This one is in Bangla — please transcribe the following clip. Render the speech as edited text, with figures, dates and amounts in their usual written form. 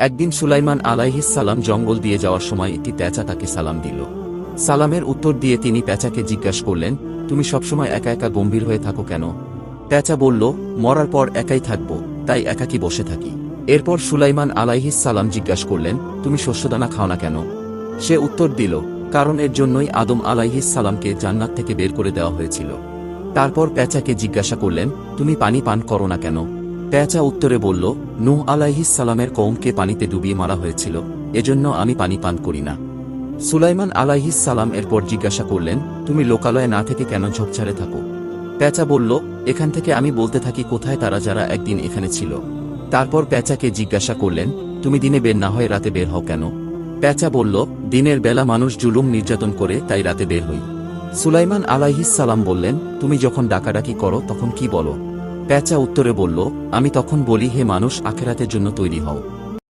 একদিন সুলাইমান আলাইহিস সালাম জঙ্গল দিয়ে যাওয়ার সময় একটি পেঁচা তাকে সালাম দিল। সালামের উত্তর দিয়ে তিনি পেঁচাকে জিজ্ঞাসা করলেন, তুমি সবসময় একা একা গম্ভীর হয়ে থাকো কেন? পেঁচা বলল, মরার পর একাই থাকব, তাই একাকী বসে থাকি। এরপর সুলাইমান আলাইহিস সালাম জিজ্ঞাসা করলেন, তুমি শস্যদানা খাও না কেন? সে উত্তর দিল, কারণ এর জন্যই আদম আলাইহিস সালামকে জান্নাত থেকে বের করে দেওয়া হয়েছিল। তারপর পেঁচাকে জিজ্ঞাসা করলেন, তুমি পানি পান করো না কেন? পেঁচা উত্তরে বলল, নূহ আলাইহিস সালামের কওমকে পানিতে ডুবিয়ে মারা হয়েছিল, এজন্য আমি পানি পান করি না। সুলাইমান আলাইহিস সালাম এরপর জিজ্ঞাসা করলেন, তুমি লোকালয়ে না থেকে কেন ঝোপঝাড়ে থাকো? পেঁচা বলল, এখান থেকে আমি বলতে থাকি কোথায় তারা যারা একদিন এখানে ছিল। তারপর পেঁচাকে জিজ্ঞাসা করলেন, তুমি দিনে বের না হয়ে রাতে বের হও কেন? পেঁচা বলল, দিনের বেলা মানুষ জুলুম নির্যাতন করে, তাই রাতে বের হই। সুলাইমান আলাইহিস সালাম বললেন, তুমি যখন ডাকাডাকি করো তখন কি বলো? পেঁচা উত্তরে বলল, আমি তখন বলি, হে মানুষ, আখেরাতের জন্য তৈরি হও।